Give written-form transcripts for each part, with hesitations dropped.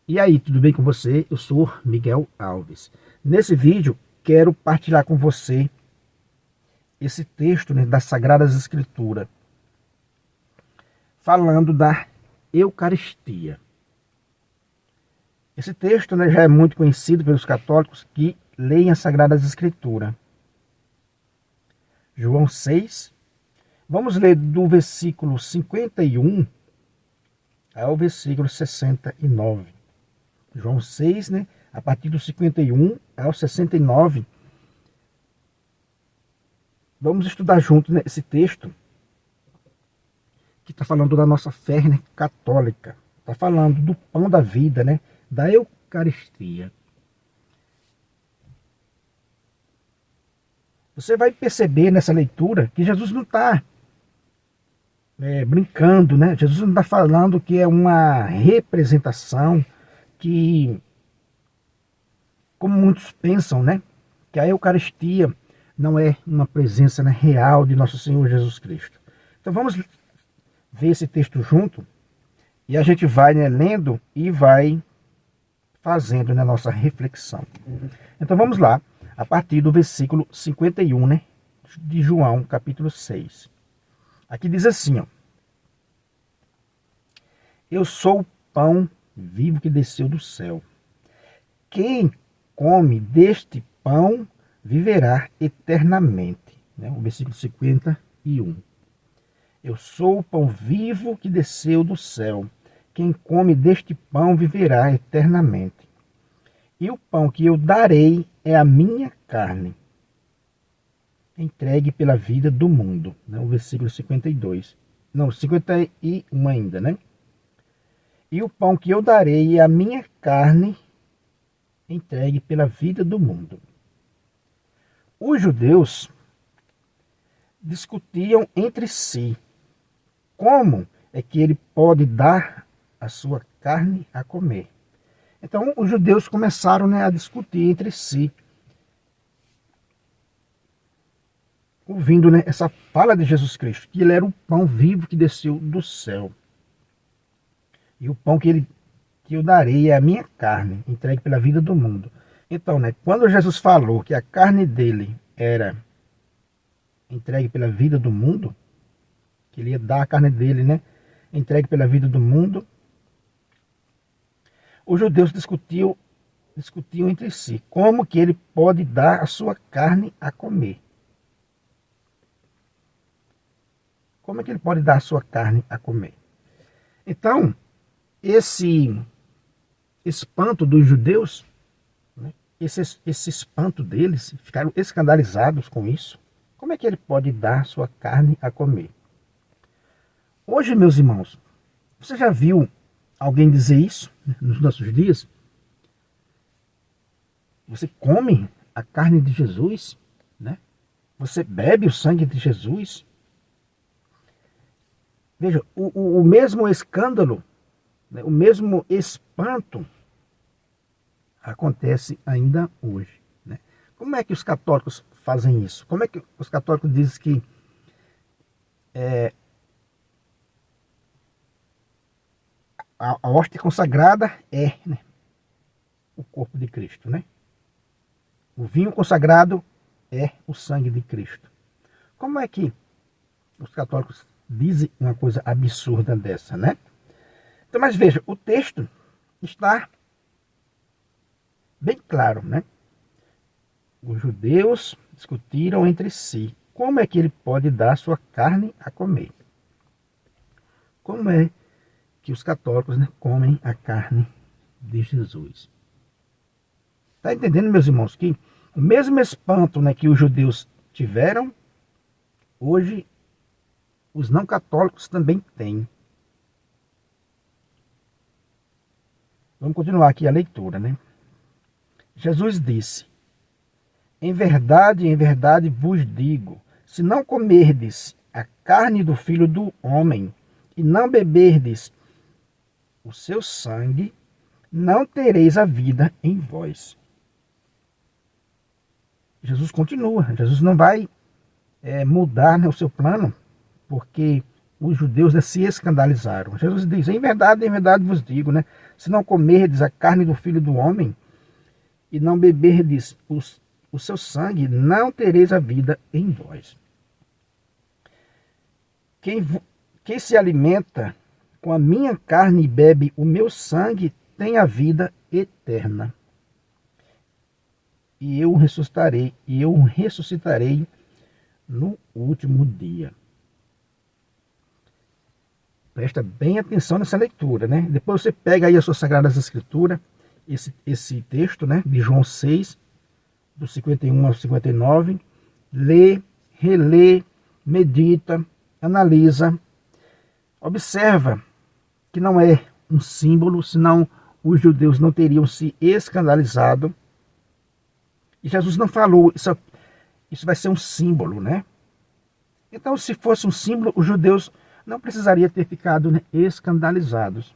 E aí, tudo bem com você? Eu sou Miguel Alves. Nesse vídeo, quero partilhar com você esse texto, né, das Sagradas Escrituras, falando da Eucaristia. Esse texto, né, já é muito conhecido pelos católicos que leem as Sagradas Escrituras. João 6. Vamos ler do versículo 51 ao versículo 69. João 6, né, a partir do 51 ao 69. Vamos estudar junto, né, esse texto que está falando da nossa fé, né, católica. Está falando do pão da vida, né, da Eucaristia. Você vai perceber nessa leitura que Jesus não está brincando, né? Jesus não está falando que é uma representação, que, como muitos pensam, né, que a Eucaristia não é uma presença, né, real de nosso Senhor Jesus Cristo. Então vamos ver esse texto junto e a gente vai, né, lendo e vai fazendo, né, nossa reflexão. Então vamos lá, a partir do versículo 51, né, de João, capítulo 6. Aqui diz assim, ó: Eu sou o pão vivo que desceu do céu. Quem come deste pão viverá eternamente. Né? O versículo 51. Eu sou o pão vivo que desceu do céu. Quem come deste pão viverá eternamente. E o pão que eu darei é a minha carne, entregue pela vida do mundo. Né? O versículo 52. Não, 51 ainda, né? E o pão que eu darei é a minha carne, entregue pela vida do mundo. Os judeus discutiam entre si como é que ele pode dar a sua carne a comer. Então os judeus começaram, né, a discutir entre si, ouvindo, né, essa fala de Jesus Cristo, que ele era o pão vivo que desceu do céu. E o pão que eu darei é a minha carne, entregue pela vida do mundo. Então, né, quando Jesus falou que a carne dele era entregue pela vida do mundo, que ele ia dar a carne dele, né, entregue pela vida do mundo, os judeus discutiam entre si como que ele pode dar a sua carne a comer. Como é que ele pode dar a sua carne a comer? Então, esse espanto dos judeus, né, esse espanto deles, ficaram escandalizados com isso. Como é que ele pode dar sua carne a comer? Hoje, meus irmãos, você já viu alguém dizer isso, né, nos nossos dias? Você come a carne de Jesus, né? Você bebe o sangue de Jesus. Veja, o mesmo escândalo, né, o mesmo espanto acontece ainda hoje. Né? Como é que os católicos fazem isso? Como é que os católicos dizem que a hóstia consagrada é, né, o corpo de Cristo, né? O vinho consagrado é o sangue de Cristo. Como é que os católicos dizem uma coisa absurda dessa, né? Então, mas veja, o texto está bem claro, né? Os judeus discutiram entre si como é que ele pode dar sua carne a comer. Como é que os católicos, né, comem a carne de Jesus? Está entendendo, meus irmãos, que o mesmo espanto, né, que os judeus tiveram, hoje os não católicos também têm. Vamos continuar aqui a leitura, né? Jesus disse: em verdade vos digo, se não comerdes a carne do Filho do Homem e não beberdes o seu sangue, não tereis a vida em vós. Jesus continua. Jesus não vai mudar, né, o seu plano, porque os judeus, né, se escandalizaram. Jesus diz, em verdade vos digo, né, se não comerdes a carne do Filho do Homem e não beberdes o seu sangue, não tereis a vida em vós. Quem se alimenta com a minha carne e bebe o meu sangue tem a vida eterna. E eu ressuscitarei no último dia. Presta bem atenção nessa leitura, né? Depois você pega aí as suas Sagradas Escrituras, esse texto, né, de João 6, do 51 ao 59, lê, relê, medita, analisa, observa que não é um símbolo, senão os judeus não teriam se escandalizado. E Jesus não falou, isso vai ser um símbolo, né? Então, se fosse um símbolo, os judeus não precisariam ter ficado, né, escandalizados.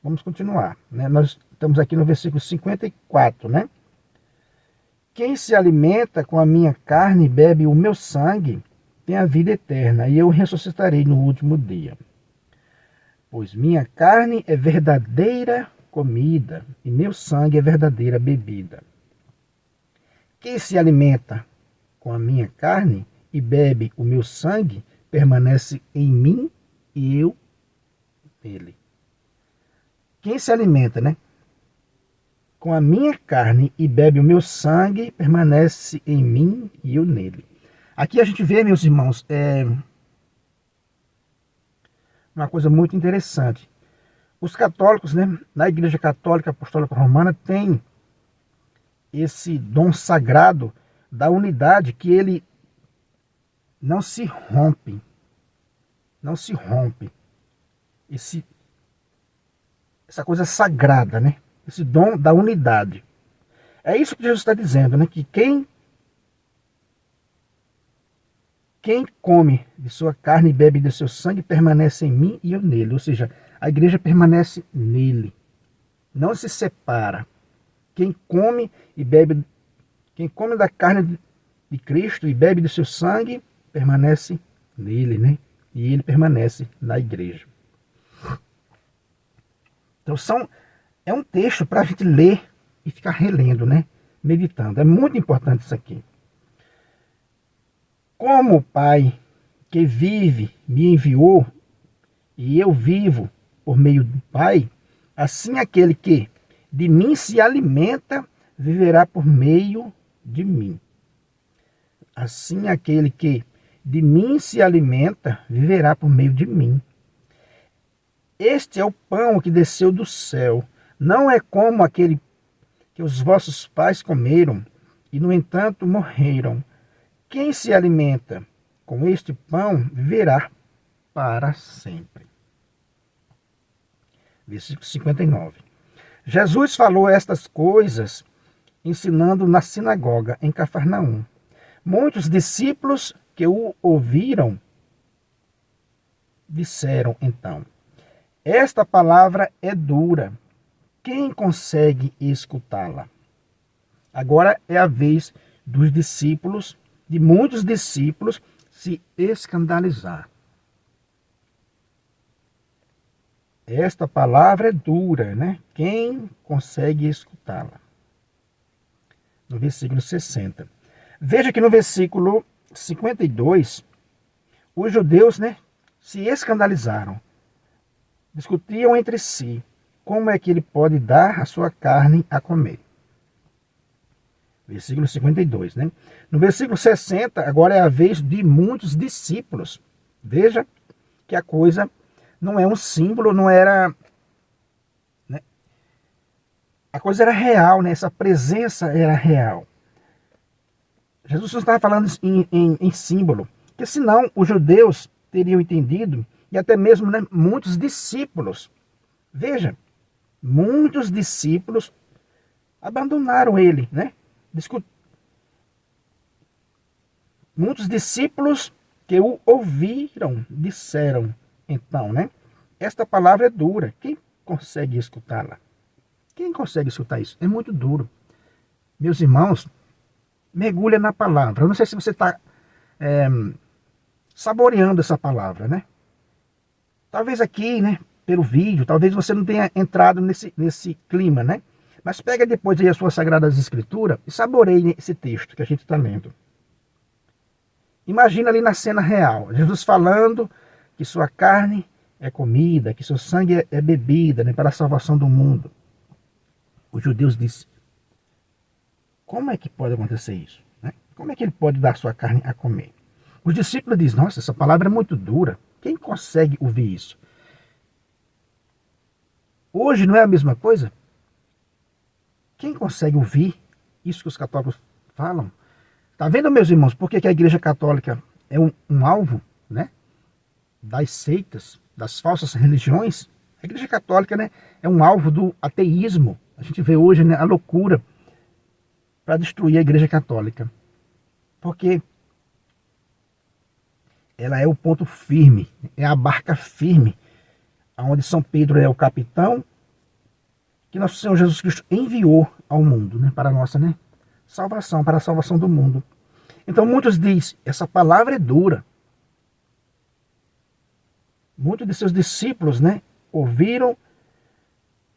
Vamos continuar, né? Nós estamos aqui no versículo 54, né? Quem se alimenta com a minha carne e bebe o meu sangue tem a vida eterna, e eu ressuscitarei no último dia. Pois minha carne é verdadeira comida, e meu sangue é verdadeira bebida. Quem se alimenta com a minha carne e bebe o meu sangue, permanece em mim e eu nele. Quem se alimenta, né, com a minha carne e bebe o meu sangue, permanece em mim e eu nele. Aqui a gente vê, meus irmãos, uma coisa muito interessante. Os católicos, né, na Igreja Católica Apostólica Romana, tem esse dom sagrado da unidade, que ele não se rompe. Não se rompe. Essa coisa sagrada, né? Esse dom da unidade. É isso que Jesus está dizendo, né? Que quem come de sua carne e bebe de seu sangue permanece em mim e eu nele. Ou seja, a igreja permanece nele. Não se separa. Quem come da carne de Cristo e bebe do seu sangue, permanece nele, né? E ele permanece na igreja. Então é um texto para a gente ler e ficar relendo, né? Meditando. É muito importante isso aqui. Como o Pai que vive me enviou, e eu vivo por meio do Pai, assim aquele que de mim se alimenta, viverá por meio de mim. Assim aquele que de mim se alimenta, viverá por meio de mim. Este é o pão que desceu do céu. Não é como aquele que os vossos pais comeram e, no entanto, morreram. Quem se alimenta com este pão, viverá para sempre. Versículo 59. Jesus falou estas coisas ensinando na sinagoga em Cafarnaum. Muitos discípulos que o ouviram disseram então: esta palavra é dura, quem consegue escutá-la? Agora é a vez dos discípulos, de muitos discípulos, se escandalizar. Esta palavra é dura, né? Quem consegue escutá-la? No versículo 60. Veja que no versículo 52, os judeus, né, se escandalizaram. Discutiam entre si como é que ele pode dar a sua carne a comer. Versículo 52, né? No versículo 60, agora é a vez de muitos discípulos. Veja que a coisa não é um símbolo, não era, né? A coisa era real, né? Essa presença era real. Jesus não estava falando em símbolo, porque senão os judeus teriam entendido, e até mesmo, né, muitos discípulos. Veja, muitos discípulos abandonaram ele, né? Muitos discípulos que o ouviram disseram então, né? Esta palavra é dura. Quem consegue escutá-la? Quem consegue escutar isso? É muito duro. Meus irmãos, mergulha na palavra. Eu não sei se você está saboreando essa palavra, né? Talvez aqui, né, pelo vídeo, talvez você não tenha entrado nesse clima, né? Mas pega depois aí as suas Sagradas Escrituras e saboreie esse texto que a gente está lendo. Imagina ali na cena real, Jesus falando que sua carne é comida, que seu sangue é bebida, né, para a salvação do mundo. Os judeus disseram, como é que pode acontecer isso? Né? Como é que ele pode dar sua carne a comer? Os discípulos dizem, nossa, essa palavra é muito dura. Quem consegue ouvir isso? Hoje não é a mesma coisa? Quem consegue ouvir isso que os católicos falam? Tá vendo, meus irmãos, por que a Igreja Católica é um alvo, né, das seitas, das falsas religiões? A Igreja Católica, né, é um alvo do ateísmo. A gente vê hoje, né, a loucura para destruir a Igreja Católica. Porque ela é o ponto firme, é a barca firme, onde São Pedro é o capitão, que nosso Senhor Jesus Cristo enviou ao mundo, né, para a nossa, né, salvação, para a salvação do mundo. Então muitos dizem, essa palavra é dura. Muitos de seus discípulos, né,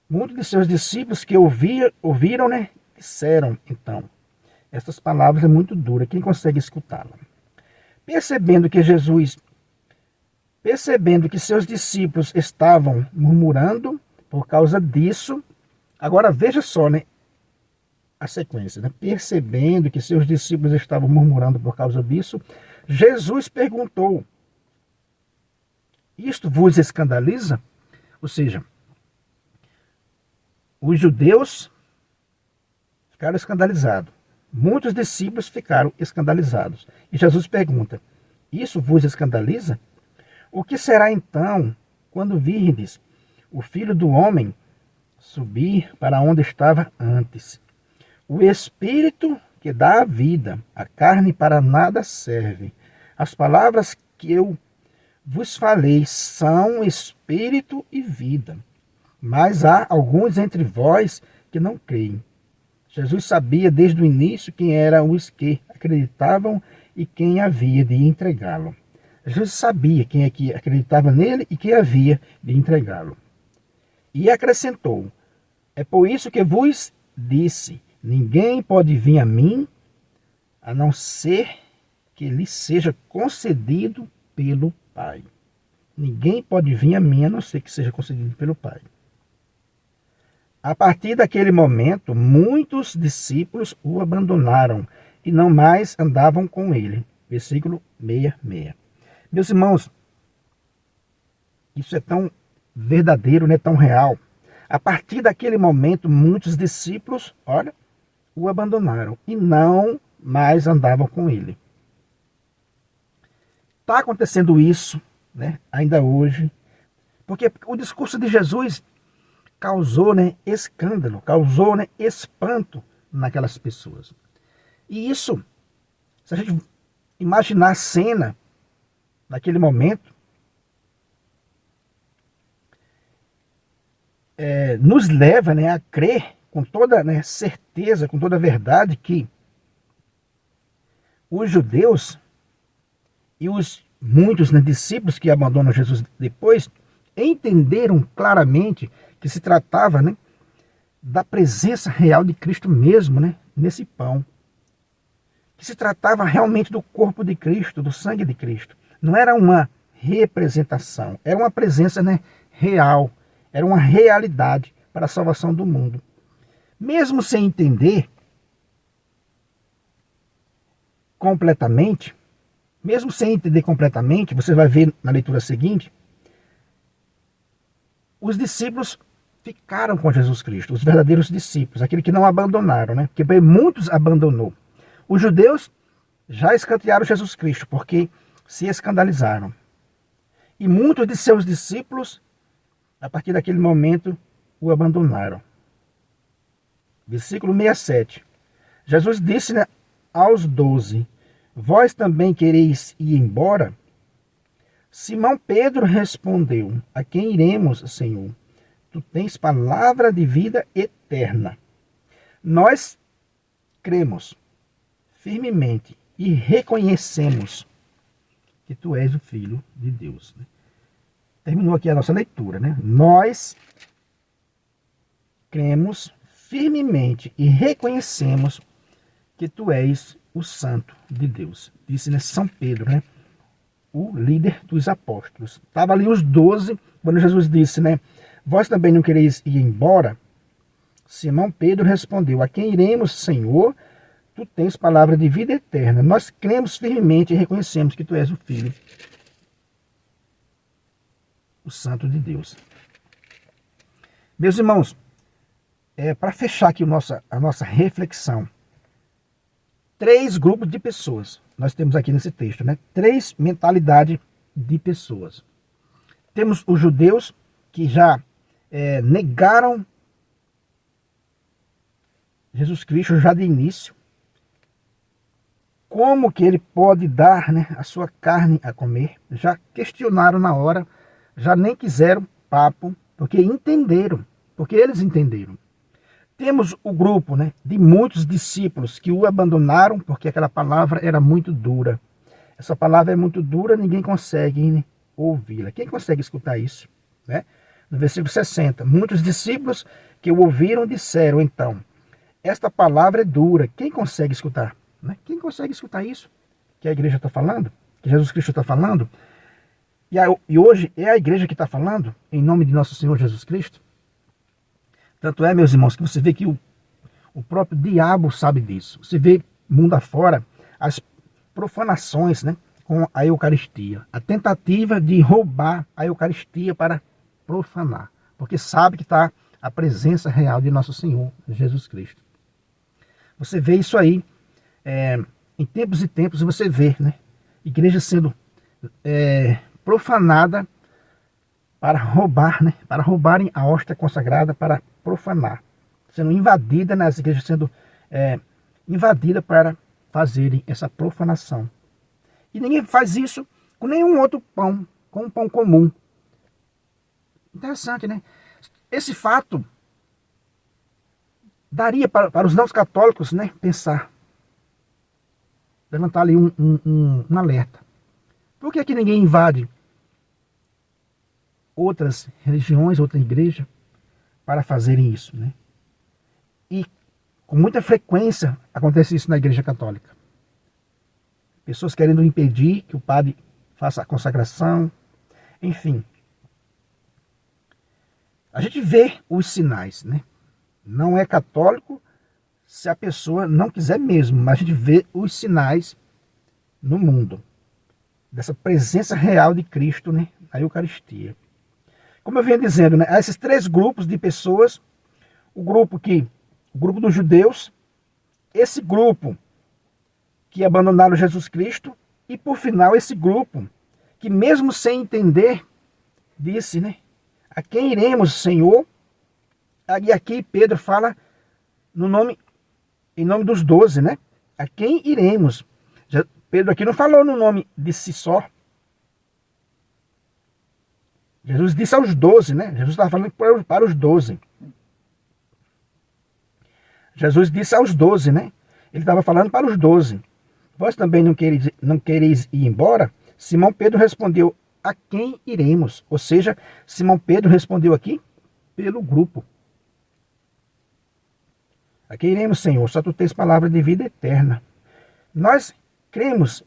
muitos de seus discípulos que ouviram, né, disseram, então, essas palavras é muito dura, quem consegue escutá-la? Percebendo que seus discípulos estavam murmurando por causa disso, agora veja só, né, a sequência, né? Percebendo que seus discípulos estavam murmurando por causa disso, Jesus perguntou, isto vos escandaliza? Ou seja, os judeus ficaram escandalizados. Muitos discípulos ficaram escandalizados. E Jesus pergunta, isso vos escandaliza? O que será então quando virdes o Filho do Homem subir para onde estava antes? O Espírito que dá a vida, a carne para nada serve. As palavras que eu vos falei são Espírito e vida. Mas há alguns entre vós que não creem. Jesus sabia desde o início quem eram os que acreditavam e quem havia de entregá-lo. Jesus sabia quem é que acreditava nele e quem havia de entregá-lo. E acrescentou, é por isso que vos disse, ninguém pode vir a mim, a não ser que lhe seja concedido pelo Pai. Ninguém pode vir a mim, a não ser que seja concedido pelo Pai. A partir daquele momento, muitos discípulos o abandonaram e não mais andavam com ele. Versículo 66. Meus irmãos, isso é tão verdadeiro, né, tão real. A partir daquele momento, muitos discípulos, olha, o abandonaram e não mais andavam com ele. Está acontecendo isso, né, ainda hoje, porque o discurso de Jesus causou, né, escândalo, causou, né, espanto naquelas pessoas. E isso, se a gente imaginar a cena naquele momento, nos leva, né, a crer com toda, né, certeza, com toda a verdade que os judeus e os muitos, né, discípulos que abandonam Jesus depois entenderam claramente que se tratava, né, da presença real de Cristo mesmo, né, nesse pão. Que se tratava realmente do corpo de Cristo, do sangue de Cristo. Não era uma representação, era uma presença, né, real, era uma realidade para a salvação do mundo. Mesmo sem entender completamente, você vai ver na leitura seguinte, os discípulos ficaram com Jesus Cristo, os verdadeiros discípulos, aqueles que não abandonaram, né? Porque muitos abandonou. Os judeus já escantearam Jesus Cristo, porque se escandalizaram. E muitos de seus discípulos, a partir daquele momento, o abandonaram. Versículo 67. Jesus disse, né, aos 12, vós também quereis ir embora? Simão Pedro respondeu, a quem iremos, Senhor? Tu tens palavra de vida eterna. Nós cremos firmemente e reconhecemos que tu és o Filho de Deus. terminou aqui a nossa leitura, né? Nós cremos firmemente e reconhecemos que tu és o Santo de Deus. Disse, né, São Pedro, né? O líder dos apóstolos. Estava ali os 12, quando Jesus disse, né? Vós também não quereis ir embora? Simão Pedro respondeu, a quem iremos, Senhor? Tu tens palavra de vida eterna. Nós cremos firmemente e reconhecemos que tu és o Filho, o Santo de Deus. Meus irmãos, para fechar aqui a nossa reflexão, 3 grupos de pessoas nós temos aqui nesse texto, né? 3 mentalidades de pessoas. Temos os judeus que já negaram Jesus Cristo já de início. Como que ele pode dar, né, a sua carne a comer? Já questionaram na hora, já nem quiseram papo, porque eles entenderam. Temos o grupo, né, de muitos discípulos que o abandonaram porque aquela palavra era muito dura. Essa palavra é muito dura, ninguém consegue, né, ouvi-la. Quem consegue escutar isso? Né? No versículo 60, muitos discípulos que o ouviram disseram, então, esta palavra é dura, quem consegue escutar? Né? Quem consegue escutar isso? Que a igreja está falando? Que Jesus Cristo está falando? E hoje é a igreja que está falando, em nome de nosso Senhor Jesus Cristo? Tanto é, meus irmãos, que você vê que o próprio diabo sabe disso. Você vê mundo afora as profanações, né, com a Eucaristia. A tentativa de roubar a Eucaristia para profanar. Porque sabe que está a presença real de nosso Senhor Jesus Cristo. Você vê isso aí em tempos e tempos, você vê, né, igreja sendo profanada para roubar, né, para roubarem a hóstia consagrada, para profanar, sendo invadida, nas igrejas sendo invadida para fazerem essa profanação. E ninguém faz isso com nenhum outro pão, com um pão comum. Interessante, né? Esse fato daria para os não católicos, né, pensar, levantar ali um alerta. Por que ninguém invade outras religiões, outra igreja, para fazerem isso, né? E com muita frequência acontece isso na igreja católica. Pessoas querendo impedir que o padre faça a consagração, enfim. A gente vê os sinais, né? Não é católico se a pessoa não quiser mesmo, mas a gente vê os sinais no mundo dessa presença real de Cristo, né, na Eucaristia. Como eu vinha dizendo, né, há esses 3 grupos de pessoas, o grupo dos judeus, esse grupo que abandonaram Jesus Cristo, e por final esse grupo que mesmo sem entender, disse, né, a quem iremos, Senhor? E aqui Pedro fala em nome dos 12, né? A quem iremos? Pedro aqui não falou no nome de si só. Jesus disse aos 12, né? Jesus estava falando para os 12. Jesus disse aos 12, né? Ele estava falando para os 12. Vós também não quereis ir embora? Simão Pedro respondeu, a quem iremos? Ou seja, Simão Pedro respondeu aqui pelo grupo. A quem iremos, Senhor? Só tu tens palavra de vida eterna. Nós cremos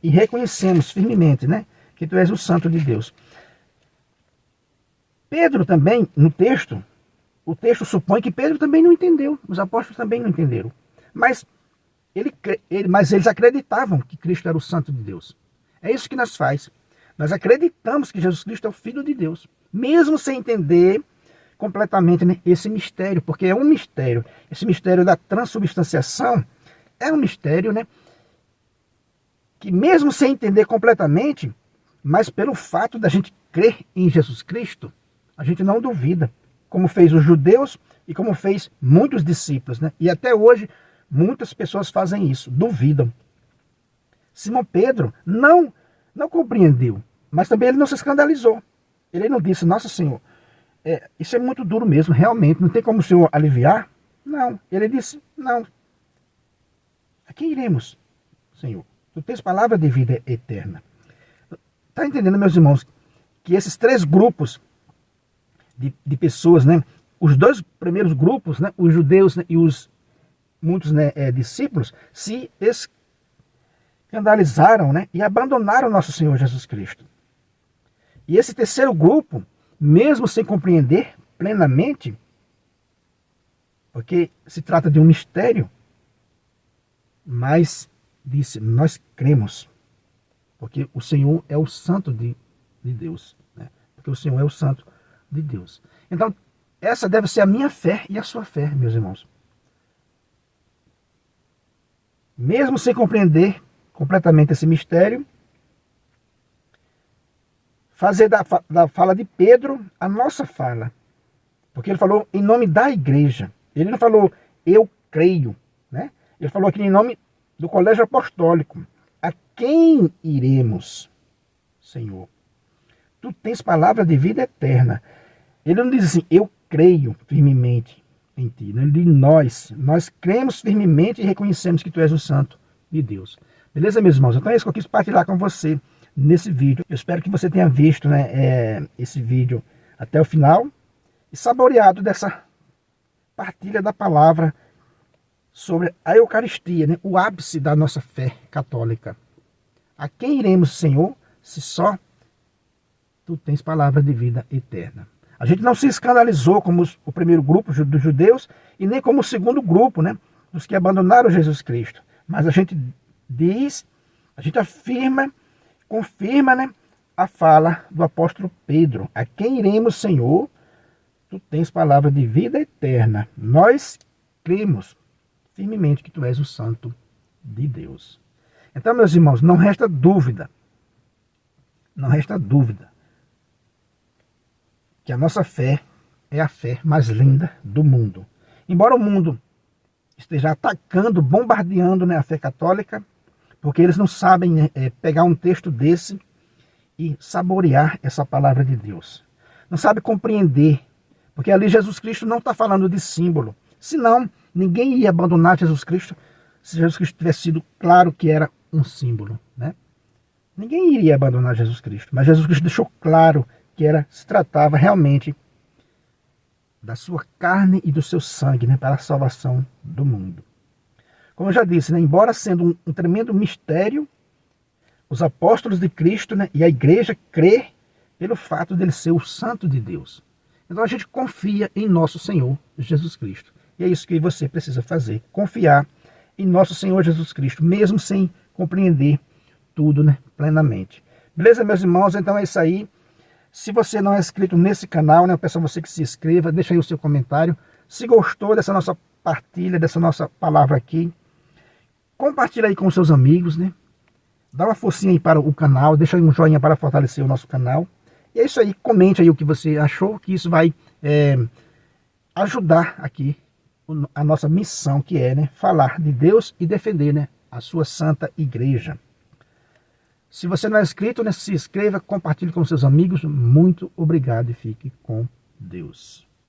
e reconhecemos firmemente, né, que tu és o Santo de Deus. Pedro também, no texto, o texto supõe que Pedro também não entendeu. Os apóstolos também não entenderam. Mas eles acreditavam que Cristo era o Santo de Deus. É isso que nós faz. Nós acreditamos que Jesus Cristo é o Filho de Deus. Mesmo sem entender completamente, né, esse mistério. Porque é um mistério. Esse mistério da transubstanciação é um mistério, né, que mesmo sem entender completamente, mas pelo fato da gente crer em Jesus Cristo, a gente não duvida, como fez os judeus e como fez muitos discípulos, né? E até hoje muitas pessoas fazem isso, duvidam. Simão Pedro não compreendeu, mas também ele não se escandalizou. Ele não disse, nossa Senhor, isso é muito duro mesmo, realmente, não tem como o Senhor aliviar? Não, ele disse, não. A quem iremos, Senhor? Tu tens palavra de vida eterna. Está entendendo, meus irmãos, que esses três grupos de pessoas, né, os dois primeiros grupos, né, os judeus, né, e os muitos, né, discípulos, se escandalizaram, né, e abandonaram nosso Senhor Jesus Cristo. E esse terceiro grupo, mesmo sem compreender plenamente, porque se trata de um mistério, mas disse, nós cremos, porque o Senhor é o santo de Deus, né? Porque o Senhor é o santo de Deus. Então, essa deve ser a minha fé e a sua fé, meus irmãos. Mesmo sem compreender completamente esse mistério, fazer da fala de Pedro a nossa fala. Porque ele falou em nome da igreja. Ele não falou, eu creio, né? Ele falou aqui em nome do colégio apostólico. A quem iremos, Senhor? Tu tens palavra de vida eterna. Ele não diz assim, eu creio firmemente em ti. Ele diz, nós cremos firmemente e reconhecemos que tu és o santo de Deus. Beleza, meus irmãos? Então é isso que eu quis partilhar com você nesse vídeo. Eu espero que você tenha visto, né, esse vídeo até o final e saboreado dessa partilha da palavra sobre a Eucaristia, né, o ápice da nossa fé católica. A quem iremos, Senhor, se só tu tens palavra de vida eterna? A gente não se escandalizou como o primeiro grupo dos judeus e nem como o segundo grupo, né, dos que abandonaram Jesus Cristo. Mas a gente diz, a gente afirma, confirma, né, a fala do apóstolo Pedro. A quem iremos, Senhor? Tu tens palavra de vida eterna. Nós cremos firmemente que tu és o santo de Deus. Então, meus irmãos, não resta dúvida que a nossa fé é a fé mais linda do mundo. Embora o mundo esteja atacando, bombardeando, né, a fé católica, porque eles não sabem, né, pegar um texto desse e saborear essa palavra de Deus. Não sabe compreender, porque ali Jesus Cristo não está falando de símbolo. Senão, ninguém ia abandonar Jesus Cristo se Jesus Cristo tivesse sido claro que era um símbolo, né? Ninguém iria abandonar Jesus Cristo, mas Jesus Cristo deixou claro que se tratava realmente da sua carne e do seu sangue, né, para a salvação do mundo. Como eu já disse, né, embora sendo um tremendo mistério, os apóstolos de Cristo, né, e a igreja crê pelo fato dele ser o santo de Deus. Então a gente confia em nosso Senhor Jesus Cristo. E é isso que você precisa fazer, confiar em nosso Senhor Jesus Cristo, mesmo sem compreender tudo, né, plenamente. Beleza, meus irmãos? Então é isso aí. Se você não é inscrito nesse canal, né, eu peço a você que se inscreva, deixa aí o seu comentário. Se gostou dessa nossa partilha, dessa nossa palavra aqui, compartilha aí com os seus amigos, né? Dá uma forcinha aí para o canal, deixa aí um joinha para fortalecer o nosso canal. E é isso aí, comente aí o que você achou, que isso vai ajudar aqui a nossa missão, que é, né, falar de Deus e defender, né, a sua santa igreja. Se você não é inscrito, né, se inscreva, compartilhe com seus amigos. Muito obrigado e fique com Deus.